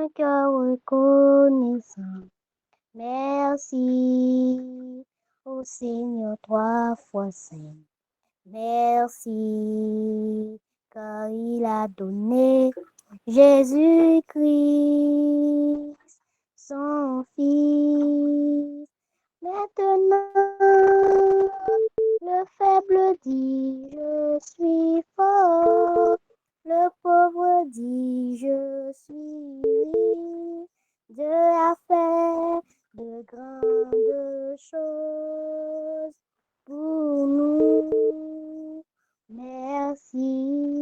un cœur reconnaissant. Merci, ô Seigneur, 3 fois saint. Merci, car il a donné Jésus-Christ, son Fils. Maintenant, le faible dit, je suis fort. Le pauvre dit, je suis riche. Dieu a fait de grandes choses pour nous. Merci,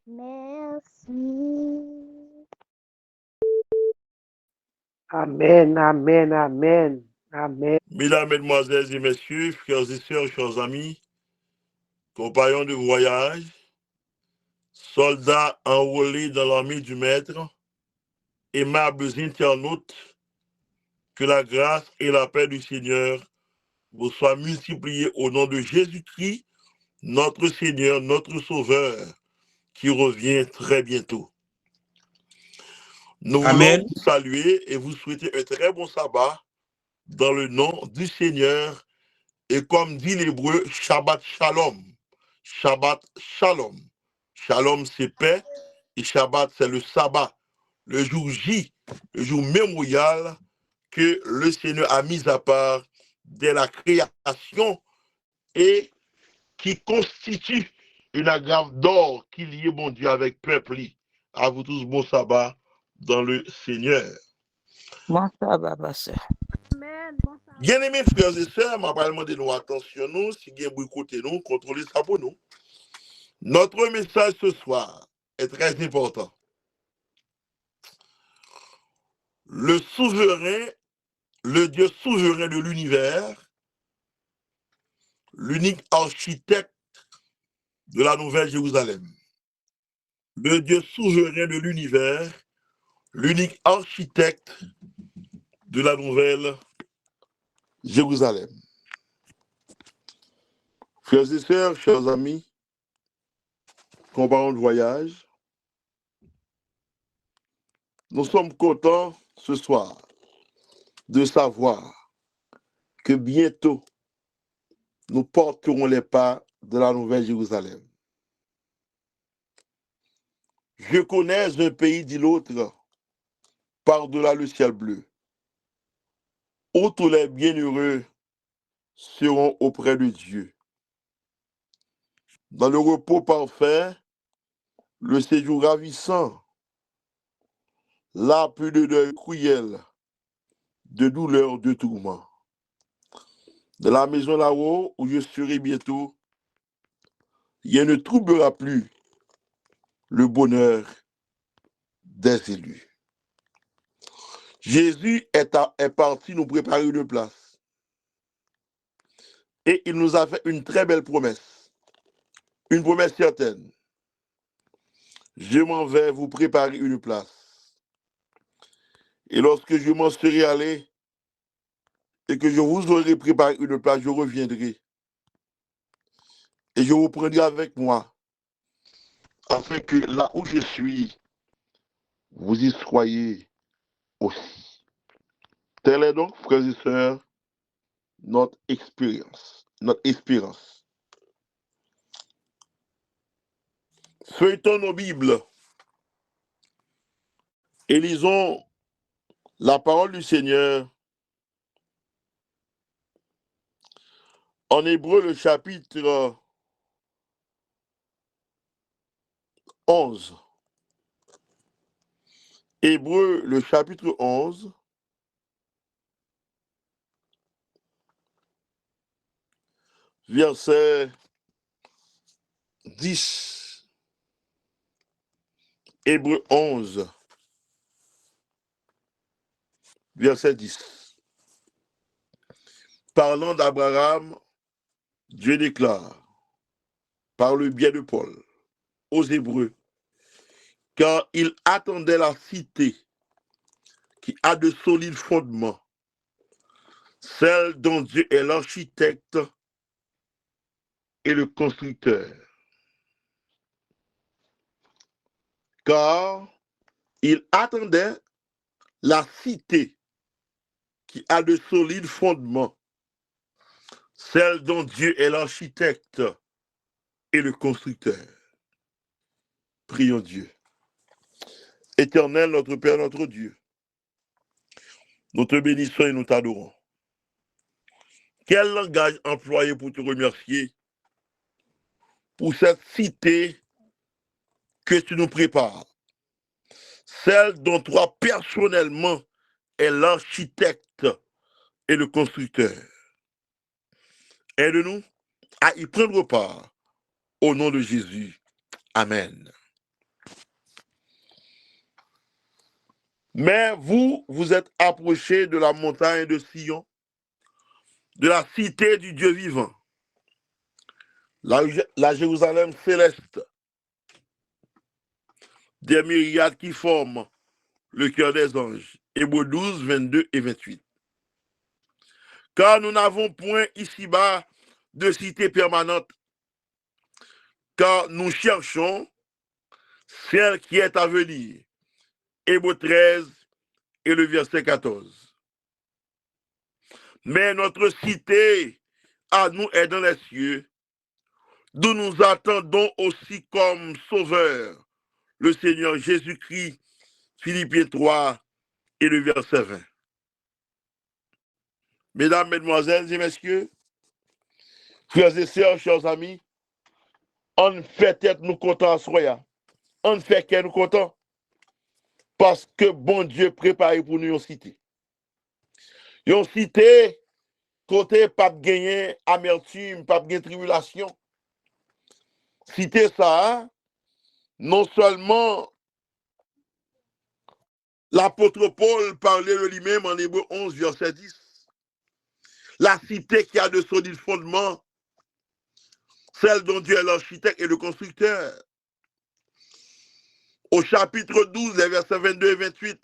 merci. Amen, amen, amen, amen. Mesdames, Mesdemoiselles et Messieurs, frères et sœurs, chers amis, compagnons de voyage, soldats enrôlés dans l'armée du Maître, aimables internautes, que la grâce et la paix du Seigneur vous soient multipliées au nom de Jésus-Christ, notre Seigneur, notre Sauveur, qui revient très bientôt. Nous voulons vous saluer et vous souhaiter un très bon sabbat dans le nom du Seigneur. Et comme dit l'hébreu, Shabbat Shalom. Shabbat Shalom. Shalom, c'est paix. Et Shabbat, c'est le sabbat. Le jour J, le jour mémorial que le Seigneur a mis à part dès la création et qui constitue une agraffe d'or qui lie mon Dieu avec peuple. À vous tous, bon sabbat dans le Seigneur. Bon sabbat, pasteur. Bien-aimés frères et sœurs, je vais demander nous attention, nous, si vous avez côté nous, contrôlez ça pour nous. Notre message ce soir est très important. Le souverain, le Dieu souverain de l'univers, l'unique architecte de la Nouvelle Jérusalem. Le Dieu souverain de l'univers, l'unique architecte de la Nouvelle Jérusalem. Frères et sœurs, chers amis, compagnons de voyage, nous sommes contents ce soir de savoir que bientôt nous porterons les pas de la Nouvelle Jérusalem. Je connais un pays, dit l'autre, par-delà le ciel bleu, où tous les bienheureux seront auprès de Dieu. Dans le repos parfait, le séjour ravissant, là plus de deuil cruel, de douleur, de tourment. De la maison là-haut, où je serai bientôt, il ne troublera plus le bonheur des élus. Jésus est parti nous préparer une place. Et il nous a fait une très belle promesse. Une promesse certaine. Je m'en vais vous préparer une place. Et lorsque je m'en serai allé et que je vous aurai préparé une place, je reviendrai. Et je vous prendrai avec moi, afin que là où je suis, vous y soyez aussi. Telle est donc, frères et sœurs, notre expérience, notre espérance. Feuilletons nos Bibles et lisons la parole du Seigneur en Hébreu, le chapitre 11. Hébreu, le chapitre 11, verset 10. Hébreu 11, verset 10. Parlant d'Abraham, Dieu déclare, par le biais de Paul, aux Hébreux, car il attendait la cité qui a de solides fondements, celle dont Dieu est l'architecte et le constructeur. Car Il attendait la cité qui a de solides fondements, celle dont Dieu est l'architecte et le constructeur. Prions Dieu. Éternel, notre Père, notre Dieu, nous te bénissons et nous t'adorons. Quel langage employé pour te remercier pour cette cité que tu nous prépares, celle dont toi personnellement est l'architecte et le constructeur. Aide-nous à y prendre part au nom de Jésus. Amen. Mais vous, vous êtes approchés de la montagne de Sion, de la cité du Dieu vivant, la Jérusalem céleste, des myriades qui forment le cœur des anges. Hébreux 12, 22 et 28. Car nous n'avons point ici-bas de cité permanente, car nous cherchons celle qui est à venir. Hébreux 13 et le verset 14. Mais notre cité à nous est dans les cieux, d'où nous attendons aussi comme sauveur le Seigneur Jésus-Christ. Philippiens 3 et le verset 20. Mesdames, mesdemoiselles et messieurs, frères et sœurs, chers amis, on fait être nous contents à soi. On fait qu'être nous contents parce que bon Dieu prépare pour nous une cité. Une cité côté pas de gagner amertume, pas de gagner tribulation. Cité ça, non seulement l'apôtre Paul parlait de lui-même en Hébreux 11, verset 10. La cité qui a de solides fondements, celle dont Dieu est l'architecte et le constructeur. Au chapitre 12, les versets 22 et 28,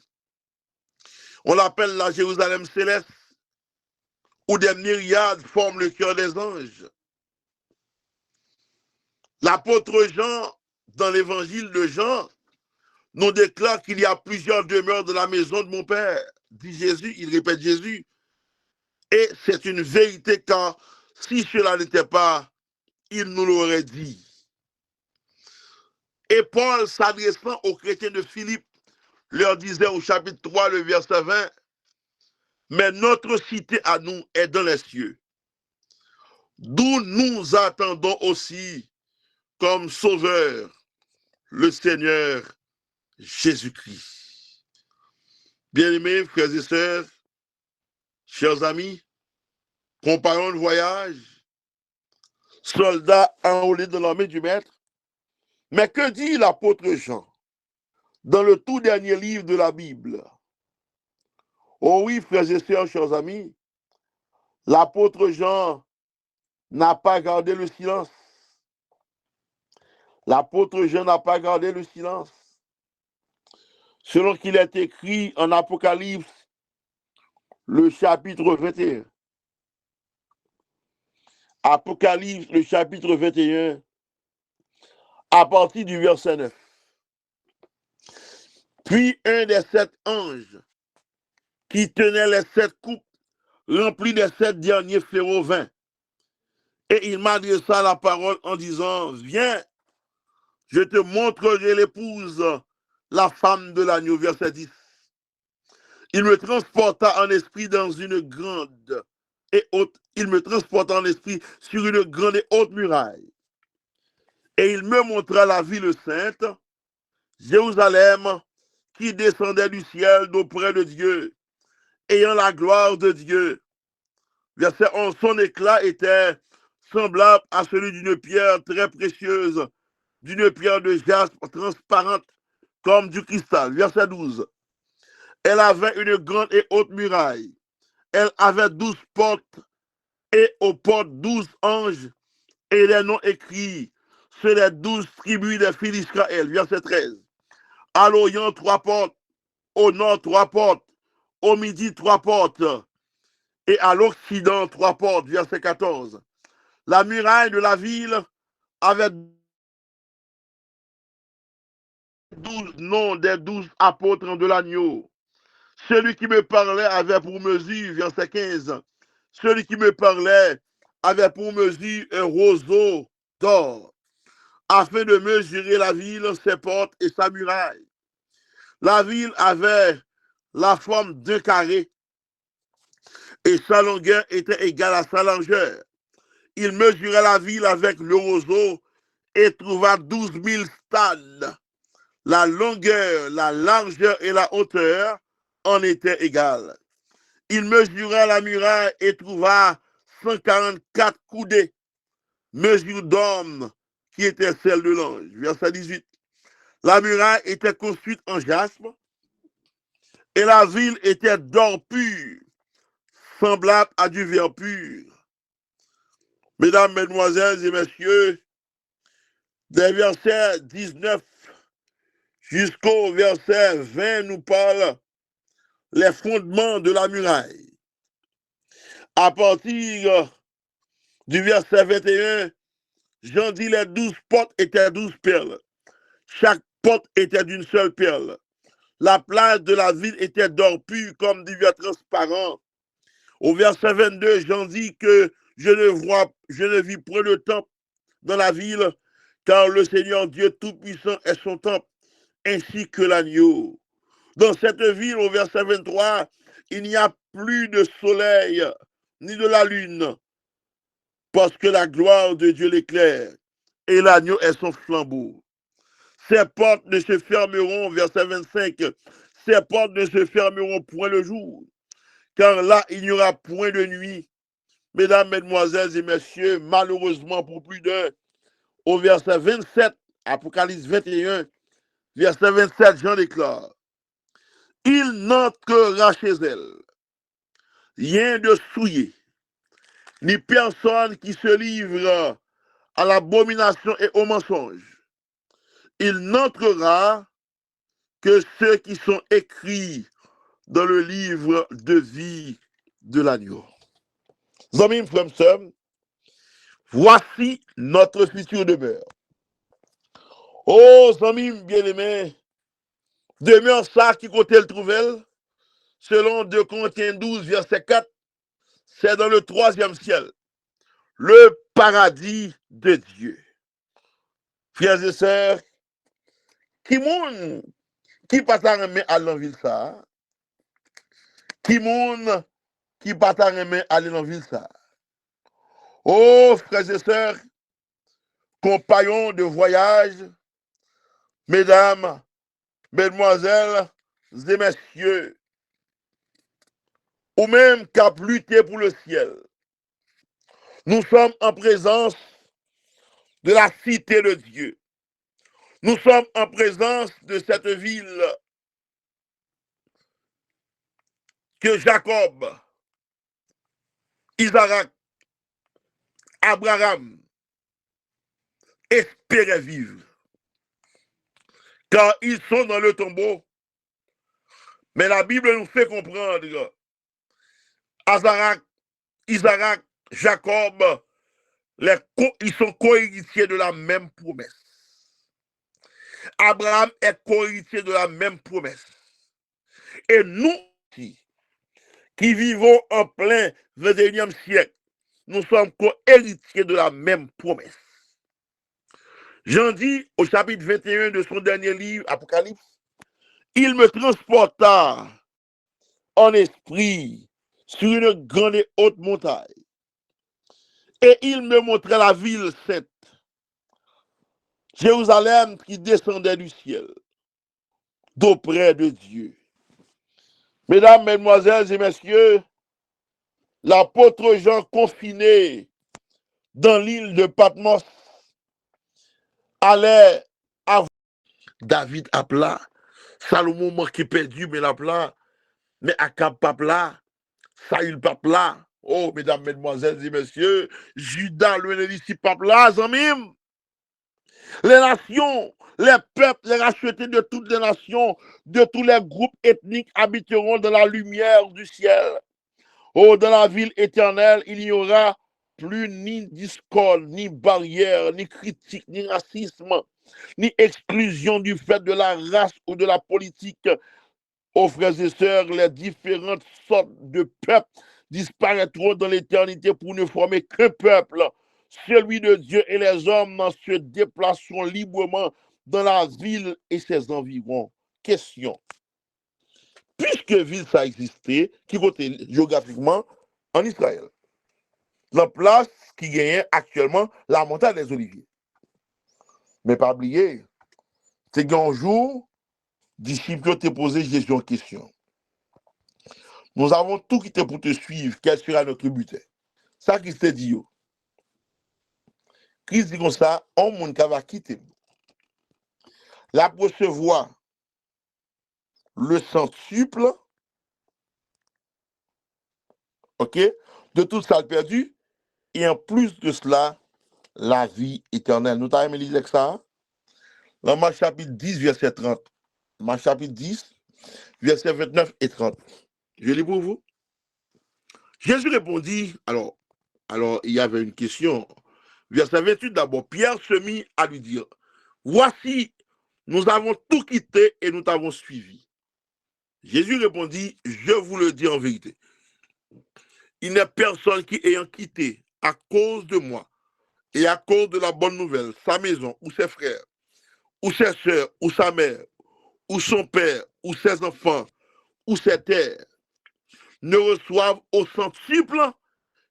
on l'appelle la Jérusalem céleste, où des myriades forment le cœur des anges. L'apôtre Jean, dans l'évangile de Jean, nous déclare qu'il y a plusieurs demeures dans la maison de mon Père. Dit Jésus, il répète Jésus. Et c'est une vérité car si cela n'était pas, il nous l'aurait dit. Et Paul, s'adressant aux chrétiens de Philippe, leur disait au chapitre 3, le verset 20, mais notre cité à nous est dans les cieux, d'où nous attendons aussi comme sauveur le Seigneur Jésus-Christ. Bien-aimés, frères et sœurs, chers amis, compagnons de voyage, soldats enrôlés dans l'armée du Maître, mais que dit l'apôtre Jean dans le tout dernier livre de la Bible? Oh oui, frères et sœurs, chers amis, l'apôtre Jean n'a pas gardé le silence. L'apôtre Jean n'a pas gardé le silence. Selon qu'il est écrit en Apocalypse, le chapitre 21. Apocalypse, le chapitre 21, à partir du verset 9. Puis un des 7 anges qui tenait les 7 coupes remplies des 7 derniers fléaux vint. Et il m'adressa la parole en disant, viens, je te montrerai l'épouse, la femme de l'agneau, verset 10. Il me transporta en esprit dans une grande et haute, il me transporta en esprit sur une grande et haute muraille. Et il me montra la ville sainte, Jérusalem, qui descendait du ciel d'auprès de Dieu, ayant la gloire de Dieu. Verset 11, son éclat était semblable à celui d'une pierre très précieuse, d'une pierre de jaspe transparente comme du cristal. Verset 12, elle avait une grande et haute muraille. Elle avait 12 portes et aux portes 12 anges et les noms écrits sur les 12 tribus des fils d'Israël. Verset 13. À l'Orient, 3 portes. Au nord, 3 portes. Au midi, 3 portes. Et à l'Occident, 3 portes. Verset 14. La muraille de la ville avait 12 noms des 12 apôtres de l'agneau. Celui qui me parlait avait pour mesure, verset 15, celui qui me parlait avait pour mesure un roseau d'or, afin de mesurer la ville, ses portes et sa muraille. La ville avait la forme d'un carré et sa longueur était égale à sa largeur. Il mesura la ville avec le roseau et trouva 12 000 stades. La longueur, la largeur et la hauteur en étaient égales. Il mesura la muraille et trouva 144 coudées, mesure d'homme qui était celle de l'ange. Verset 18. La muraille était construite en jaspe et la ville était d'or pur, semblable à du verre pur. Mesdames, mesdemoiselles et messieurs, des versets 19 jusqu'au verset 20 nous parlent les fondements de la muraille. À partir du verset 21, Jean dit les 12 portes étaient 12 perles. Chaque porte était d'une seule perle. La place de la ville était d'or pur comme du verre transparent. Au verset 22, Jean dit que je ne vis point de temple dans la ville, car le Seigneur Dieu Tout-Puissant est son temple, ainsi que l'agneau. Dans cette ville, au verset 23, il n'y a plus de soleil ni de la lune, parce que la gloire de Dieu l'éclaire, et l'agneau est son flambeau. Ces portes ne se fermeront, verset 25, ces portes ne se fermeront point le jour, car là, il n'y aura point de nuit. Mesdames, mesdemoiselles et messieurs, malheureusement pour plus d'un, au verset 27, Apocalypse 21, verset 27, Jean déclare, il n'entrera chez elle rien de souillé, ni personne qui se livre à l'abomination et au mensonge. Il n'entrera que ceux qui sont écrits dans le livre de vie de l'agneau. Amis, frères et sœurs, voici notre future demeure. Oh, amis bien-aimés, demeure ça qui côté le trouvel, selon 2 Corinthiens 12, verset 4, c'est dans le 3e ciel, le paradis de Dieu. Frères et sœurs, qui moun qui pas remet à l'envie ça? Qui moun qui pas remet à l'envie ça? Oh, frères et sœurs, compagnons de voyage, mesdames, mesdemoiselles et messieurs, ou même qu'à lutter pour le ciel. Nous sommes en présence de la cité de Dieu. Nous sommes en présence de cette ville que Jacob, Isaac, Abraham espéraient vivre. Car ils sont dans le tombeau. Mais la Bible nous fait comprendre Isaac, Jacob, ils sont co-héritiers de la même promesse. Abraham est co-héritier de la même promesse. Et nous qui vivons en plein 21e siècle, nous sommes co-héritiers de la même promesse. Jean dit au chapitre 21 de son dernier livre, Apocalypse, il me transporta en esprit sur une grande et haute montagne. Et il me montrait la ville sainte, Jérusalem qui descendait du ciel, d'auprès de Dieu. Mesdames, mesdemoiselles et messieurs, l'apôtre Jean confiné dans l'île de Patmos allait avoir David appela, Salomon manquait perdu, mais l'appela, mais Akab papla, Saül papla. Oh, mesdames, mesdemoiselles et messieurs, Judas, le ici papla, zamim. Les nations, les peuples, les rachetés de toutes les nations, de tous les groupes ethniques habiteront dans la lumière du ciel. Oh, dans la ville éternelle, il n'y aura plus ni discorde, ni barrière, ni critique, ni racisme, ni exclusion du fait de la race ou de la politique. Aux frères et sœurs, les différentes sortes de peuples disparaîtront dans l'éternité pour ne former qu'un peuple, celui de Dieu, et les hommes se déplaceront librement dans la ville et ses environs. Question. Puisque ville ça existait, qui côté géographiquement en Israël, la place qui gagnait actuellement la montagne des Oliviers. Mais pas oublier, c'est qu'un jour, disciples t'ont posé Jésus en question. Nous avons tout quitté pour te suivre. Quel sera notre but? Ça qui s'est dit. Christ dit comme ça, on monde qui va quitter. La recevoir le centuple, ok, de tout ça perdu, et en plus de cela, la vie éternelle. Nous t'avons lu ça? Dans Marc chapitre 10, verset 30. Marc chapitre 10, verset 29 et 30. Je lis pour vous. Jésus répondit, alors il y avait une question. Verset 28 d'abord, Pierre se mit à lui dire, voici, nous avons tout quitté et nous t'avons suivi. Jésus répondit, je vous le dis en vérité, il n'y a personne qui ayant quitté à cause de moi et à cause de la bonne nouvelle, sa maison ou ses frères, ou ses soeurs, ou sa mère, ou son père, ou ses enfants, ou ses terres, ne reçoivent au centuple,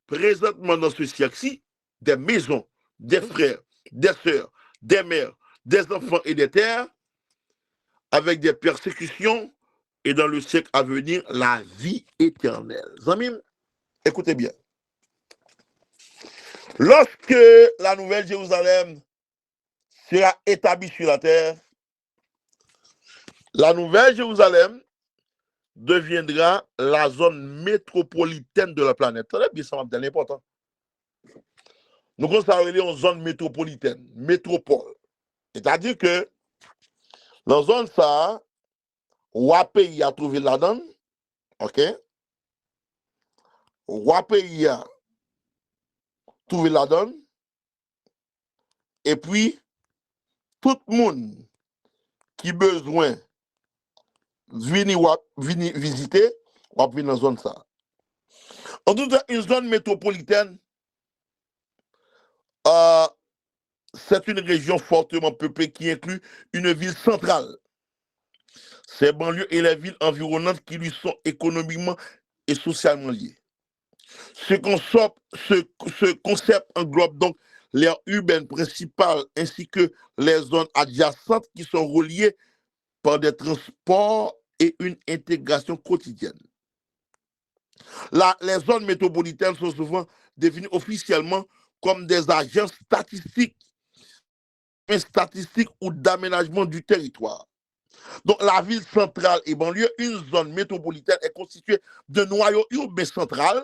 présentement dans ce siècle-ci, des maisons, des frères, des sœurs, des mères, des enfants et des terres, avec des persécutions, et dans le siècle à venir, la vie éternelle. Amis, écoutez bien. Lorsque la nouvelle Jérusalem sera établie sur la terre, la nouvelle Jérusalem deviendra la zone métropolitaine de la planète. Très bien, ça va être important. Nous considérons une zone métropolitaine, métropole. C'est-à-dire que dans la zone ça, un pays a trouvé la donne, ok? Un pays a trouvé la donne, et puis tout le monde qui a besoin de venir visiter, on va venir dans la zone ça. En tout cas, une zone métropolitaine, c'est une région fortement peuplée qui inclut une ville centrale. Ces banlieues et les villes environnantes qui lui sont économiquement et socialement liées. Ce concept englobe donc l'aire urbaine principale ainsi que les zones adjacentes qui sont reliées par des transports et une intégration quotidienne. Les zones métropolitaines sont souvent définies officiellement comme des agences statistiques ou d'aménagement du territoire. Donc, la ville centrale et banlieue, une zone métropolitaine est constituée de noyaux urbains central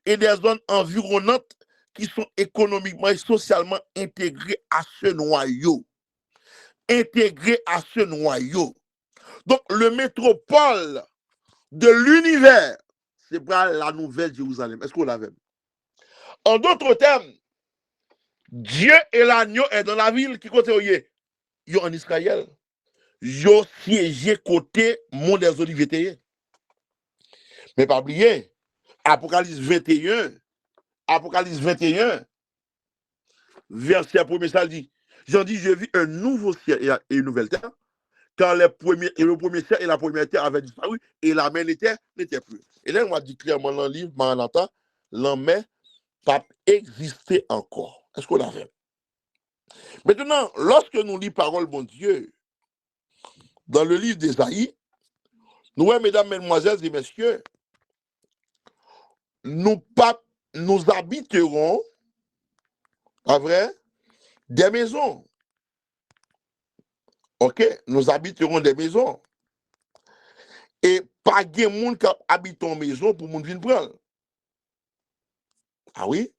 et des zones environnantes qui sont économiquement et socialement intégrées à ce noyau. Donc, le métropole de l'univers, c'est pas la nouvelle Jérusalem. Est-ce qu'on l'avait? En d'autres termes, Dieu et l'agneau est dans la ville qui côté yo en Israël. Yo siégé côté mont des Oliviers. Mais pas oublier, Apocalypse 21, verset 1er, ça dit, j'en dis, je vis un nouveau ciel et une nouvelle terre, car le premier ciel et la première terre avaient disparu, et la mer n'était plus. Et là, on a dit clairement dans le livre, Maranatha, la mer n'a pas existé encore. Est-ce qu'on l'a fait? Maintenant, lorsque nous lisons parole bon Dieu, dans le livre d'Ésaïe, nous, mesdames, mesdemoiselles et messieurs, nous habiterons, pas vrai, des maisons. Ok, nous habiterons des maisons. Et pas de monde qui habite en maison pour monde venir prendre. Ah oui?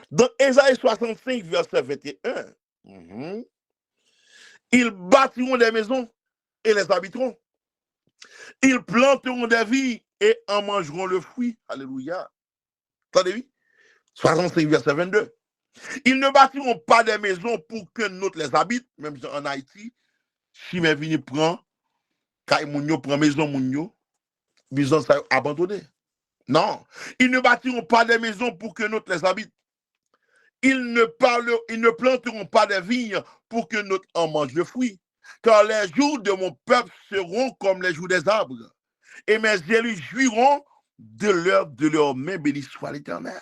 Dans Ésaïe 65, verset 21, ils bâtiront des maisons et les habiteront. Ils planteront des vies et en mangeront le fruit. Alléluia. Attendez-vous? 65, verset 22. Ils ne bâtiront pas des maisons pour que nous les habite, même en Haïti. Si mes vini prend, quand moun prend maison moun maison ça abandonné. Non, ils ne bâtiront pas des maisons pour que nous les habite. Ils ne planteront pas des vignes pour que notre en mange le fruit. Car les jours de mon peuple seront comme les jours des arbres. Et mes élus jouiront de leur main, béni soit l'Éternel.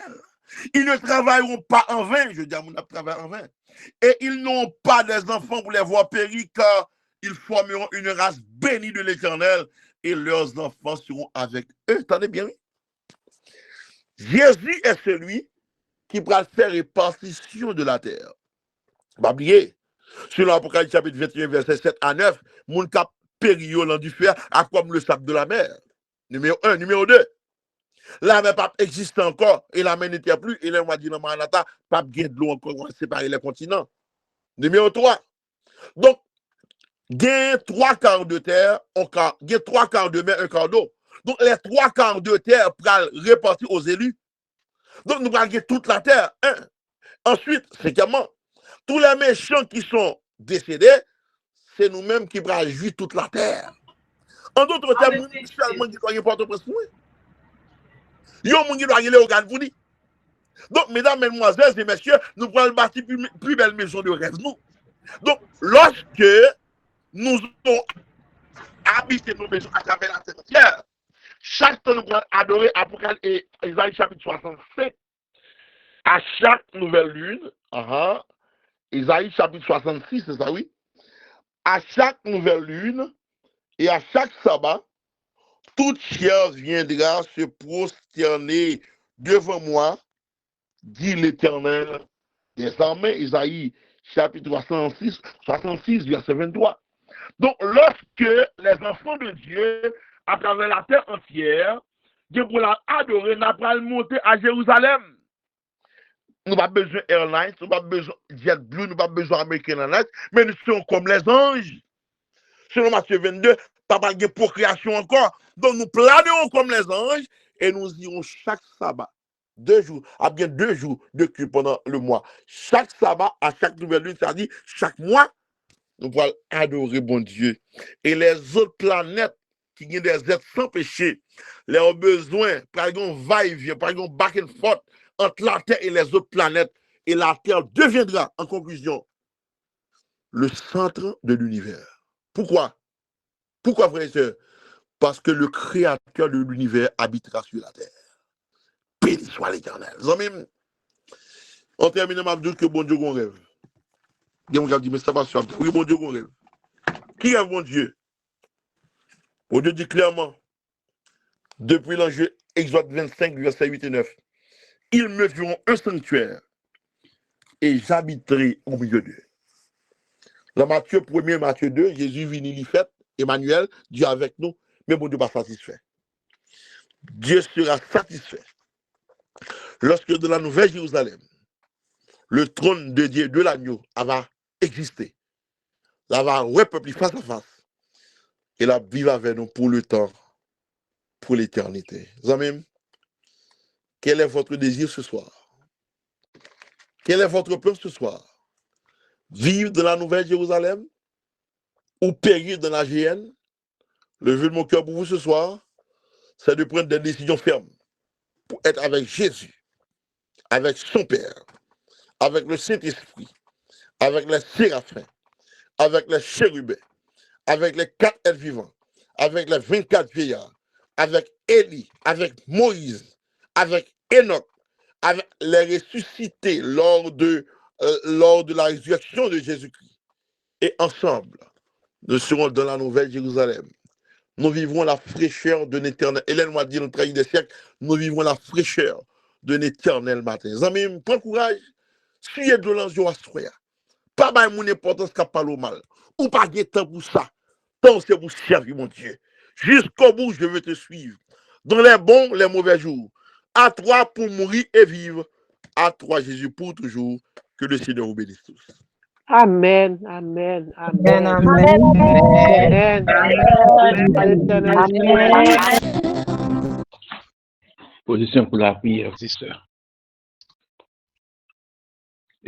Ils ne travailleront pas en vain, je dis à mon travail en vain. Et ils n'ont pas des enfants pour les voir périr, car ils formeront une race bénie de l'Éternel, et leurs enfants seront avec eux. Attendez bien, oui. Jésus est celui qui va faire répartition de la terre. Pas oublier. Selon l'Apocalypse chapitre 21, verset 7 à 9, mon cap périole du fer à comme le sable de la mer. Numéro 1. Numéro 2. La mer pas existe encore et la mer n'était plus. Et là, on va dire dans Maranatha, pas de l'eau encore, on va séparer les continents. Numéro 3. Donc, gain 3 quarts de terre, gain 3 quarts de mer, 1 quart d'eau. Donc, les 3 quarts de terre pour répartir aux élus. Donc, nous allons gagner toute la terre. Ensuite, c'est comment? Tous les méchants qui sont décédés, c'est nous-mêmes qui allons jouir toute la terre. En d'autres termes, nous seulement qui doit porter pour nous. Il y a des gens qui doivent aller au organes pour nous. Donc, mesdames, mesdemoiselles et messieurs, nous allons bâtir plus belle maison de rêve, nous. Donc, lorsque nous allons habiter nos maisons à travers la terre entière, chaque temps nous allons adorer Apocalypse et Isaïe chapitre 65, à chaque nouvelle lune, Isaïe chapitre 66, c'est ça, oui? À chaque nouvelle lune et à chaque sabbat, toute chair viendra se prosterner devant moi, dit l'Éternel des armées. Isaïe chapitre 66, verset 23. Donc, lorsque les enfants de Dieu, à travers la terre entière, Dieu pour l'adorer, n'a pas monter à Jérusalem. Nous n'avons pas besoin d'Airlines, nous n'avons pas besoin de JetBlue, nous n'avons pas besoin d'American Airlines, mais nous sommes comme les anges. Selon Matthieu 22, pas de procréation encore. Donc nous planerons comme les anges et nous irons chaque sabbat, 2 jours, à bien 2 jours de culte pendant le mois. Chaque sabbat, à chaque nouvelle lune, c'est-à-dire chaque mois, nous pourrons adorer bon Dieu. Et les autres planètes qui ont des êtres sans péché, leurs besoins, par exemple, va-et-vient, par exemple, back and forth, entre la Terre et les autres planètes, et la Terre deviendra, en conclusion, le centre de l'univers. Pourquoi? Pourquoi, frères et sœurs? Parce que le créateur de l'univers habitera sur la terre. Béni soit l'Éternel. On termine ma dire que bon Dieu qu'on rêve. Il y a dit, mais ça va se faire. Oui, bon Dieu qu'on rêve. Qui rêve bon Dieu? Bon Dieu dit clairement, depuis l'enjeu Exode 25, verset 8 et 9, ils me feront un sanctuaire et j'habiterai au milieu d'eux. Dans Matthieu 1er, Matthieu 2, Jésus vini l'y fait, Emmanuel, Dieu avec nous, mais bon Dieu pas satisfait. Dieu sera satisfait lorsque dans la Nouvelle Jérusalem, le trône de Dieu, de l'agneau, va exister. Là va repeuple face à face. Et la vivre avec nous pour le temps, pour l'éternité. Amen. Quel est votre désir ce soir? Quel est votre plan ce soir? Vivre dans la Nouvelle Jérusalem ou périr dans la GN? Le vœu de mon cœur pour vous ce soir, c'est de prendre des décisions fermes pour être avec Jésus, avec son Père, avec le Saint-Esprit, avec les séraphins, avec les chérubins, avec les 4 êtres vivants, avec les 24 vieillards, avec Élie, avec Moïse, avec Enoch, avec les ressuscités lors de la résurrection de Jésus-Christ. Et ensemble, nous serons dans la Nouvelle Jérusalem. Nous vivrons la fraîcheur de l'éternel. Hélène m'a dit, dans le travail des siècles, nous vivrons la fraîcheur de l'éternel matin. Amis, prends courage. Si de l'ange à soya. Pas de mon importance qu'à parler au mal. Ou pas de temps pour ça. Tant c'est pour servir mon Dieu. Jusqu'au bout, je veux te suivre. Dans les bons, les mauvais jours. À toi pour mourir et vivre. À toi, Jésus, pour toujours. Que le Seigneur vous bénisse tous. Amen, amen, amen. Amen. Amen. Position pour la prière, sister.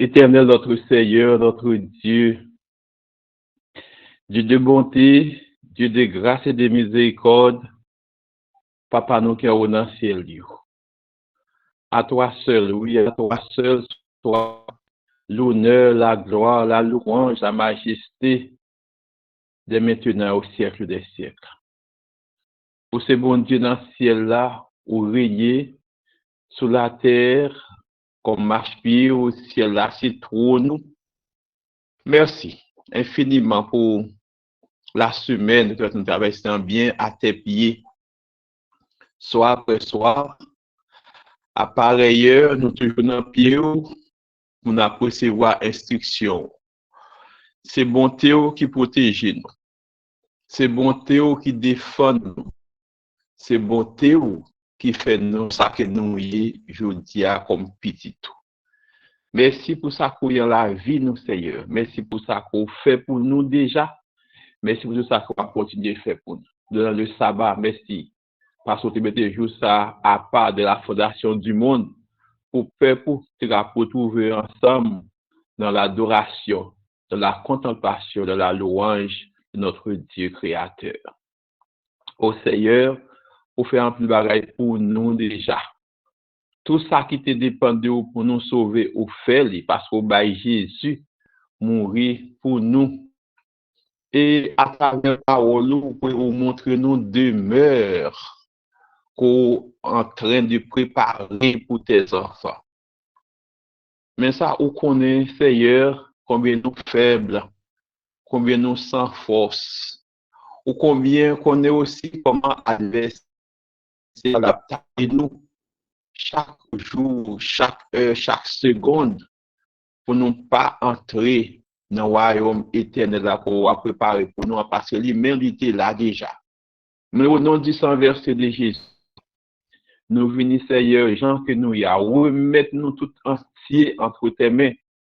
Éternel, notre Seigneur, notre Dieu, Dieu de bonté, Dieu de grâce et de miséricorde, Papa nous qui est au ciel, Dieu. À toi seul, oui, à toi seul, toi, l'honneur, la gloire, la louange, la majesté, de maintenant au siècle des siècles. Pour ce bon Dieu dans ce ciel-là, où régner sur la terre, comme marche-pied au ciel-là, c'est trône. Merci infiniment pour la semaine que nous traversons bien à tes pieds, soir après soir. À pareille heure, nous toujours dans le pied pour nous recevoir instruction. C'est bonté qui protège nous. C'est bonté qui défend nous. C'est bonté qui fait nous ça que nous y aujourd'hui comme petit tout. Merci pour ça qu'on y a la vie, nous, Seigneur. Merci pour ça qu'on fait pour nous déjà. Merci pour ça qu'on va continuer à faire pour nous. Dans le sabbat, merci. Parce que tu mets jour ça à part de la fondation du monde pour faire pour retrouver ensemble dans l'adoration, dans la contemplation, dans la louange de notre Dieu créateur. Au Seigneur, pour faire un peu de bagaille pour nous déjà. Tout ça qui te dépend de vous pour nous sauver, au fait, parce qu'au bail Jésus mourir pour nous. Et à travers la parole, vous pouvez vous montrer nos demeures qu'on est en train de préparer pour tes enfants. Mais ça, on connaît, Seigneur, combien nous faibles, combien nous sans force, ou combien on connaît aussi comment adverser adapter nous chaque jour, chaque heure, chaque seconde, pour ne pas entrer dans le royaume éternel qu'on a préparé pour nous, parce que lui-même était là déjà. Mais au nom du sang versé de Jésus, nous venons, Seigneur, gens que nous y a, remettre nous tout entier entre tes mains,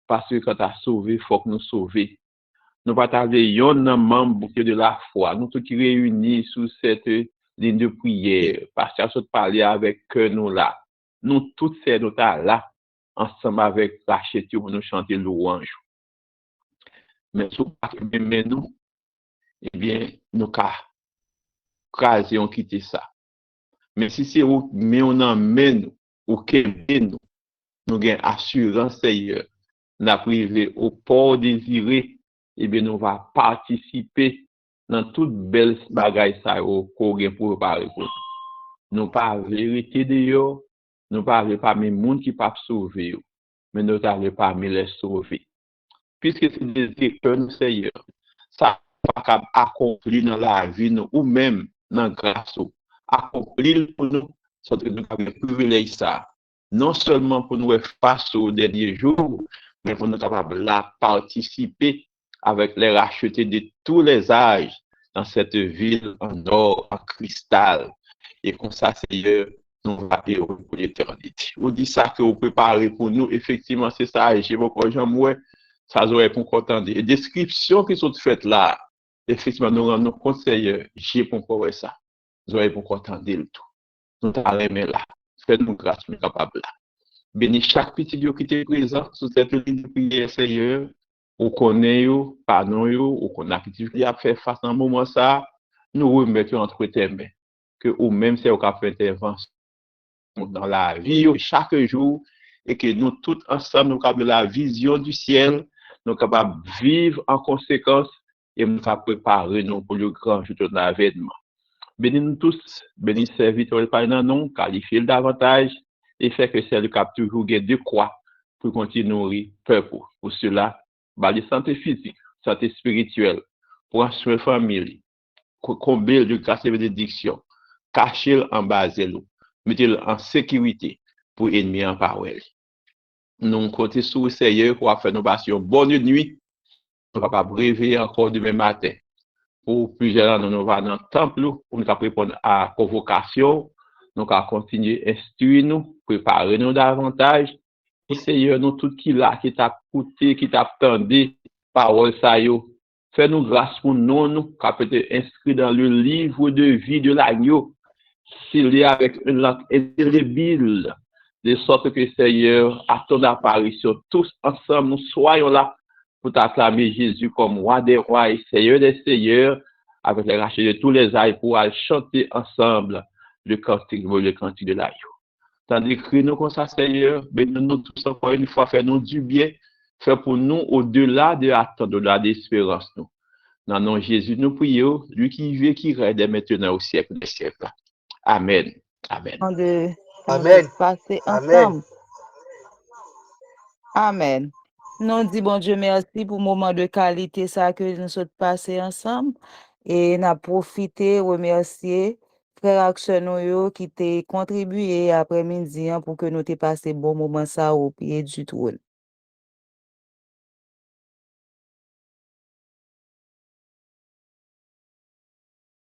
parce que quand tu as sauvé, il faut que nous sauver. Nous partageons un membre de la foi, nous tous qui réunis sous cette ligne de prière, parce que nous parler avec nous là. Nous tous ces nous là, ensemble avec Rachel, pour nous chanter louange. Mais si nous, eh bien, nous avons quitté ça. Mais si c'est où, mais on emmène ou qu'elle nous, nous avons assurance, Seigneur, nous avons privé au port désiré, eh bien, nous va participer dans toute belle bagaille ça qu'on a pour préparer pour nous. Nous pas vérité d'ailleurs, nous pas parmi les gens qui peuvent sauver, mais nous parlons parmi les sauvés. Puisque c'est des que nous, Seigneur, ça pas accompli dans la vie, nous, ou même dans la grâce, accompli pour nous, c'est que nous avons privilège ça. Non seulement pour nous faire face aux derniers jours, mais pour nous capables de participer avec les rachetés de tous les âges dans cette ville en or, en cristal. Et comme ça, Seigneur, nous va heureux pour l'éternité. Vous dites ça que vous préparez pour nous, effectivement, c'est ça. Et j'ai beaucoup de gens, moi, ça aurait pour content. Les descriptions qui sont faites là, effectivement, nous rendons compte, Seigneur, j'ai pour voir ça. Vous aurez pour content le tout. Nous t'allons là. Faites-nous grâce, nous capables là. Bénis chaque petit Dieu qui est présent sur cette ligne de prière, Seigneur. Ou connaît, pardon, ou qu'on a qui a fait face à un moment ça, nous remettons entre tes mains. Que ou même c'est au cas fait intervention dans la vie chaque jour et que nous tous ensemble nous avons la vision du ciel, nous sommes capables de vivre en conséquence et nous sommes préparer nous pour le grand jour de l'avènement. Bénis nous tous, bénis serviteurs par nous, qualifier davantage et fait que c'est le cap toujours de quoi pour continuer peuple. Pour cela, la santé physique, santé spirituelle, pour assurer la famille, combler de grâce et bénédiction, cacher en bas de l'eau, mettre en sécurité pour ennemi en parole. Nous comptons sur le Seigneur pour faire nos passions. Bonne nuit. On va pas rêver encore demain matin. Pour plusieurs ans, nous allons dans le temple pour nous répondre à la convocation. Nous allons continuer à instruire nous, préparer nous davantage. Et Seigneur, nous tout qui là, qui t'a écouté, qui t'a attendu, parole ça yo. Fais-nous grâce pour nous, qui peut être inscrit dans le livre de vie de l'agneau, scellé avec une langue indélébile, de sorte que, Seigneur, à ton apparition, tous ensemble, nous soyons là pour t'acclamer Jésus comme roi des rois et Seigneur des seigneurs, avec les rachets de tous les âges, pour aller chanter ensemble le cantique de l'agneau. Tandis que nous, comme ça, Seigneur, bénis-nous tous encore une fois, fais-nous du bien, fais pour nous au-delà de l'attente, au-delà de l'espérance, nous. Dans le nom de Jésus, nous prions, lui qui vit, qui règne dès maintenant au siècle des siècles. Amen. Amen. Amen. Passer Amen. ensemble. Amen. Nous disons, bon Dieu, merci pour le moment de qualité ça que nous sommes passés ensemble. Et nous avons profité, remercier frères actionnaires qui t'ont contribué après-midi pour que nous t'ayons passé bon moment ça au pied du trône.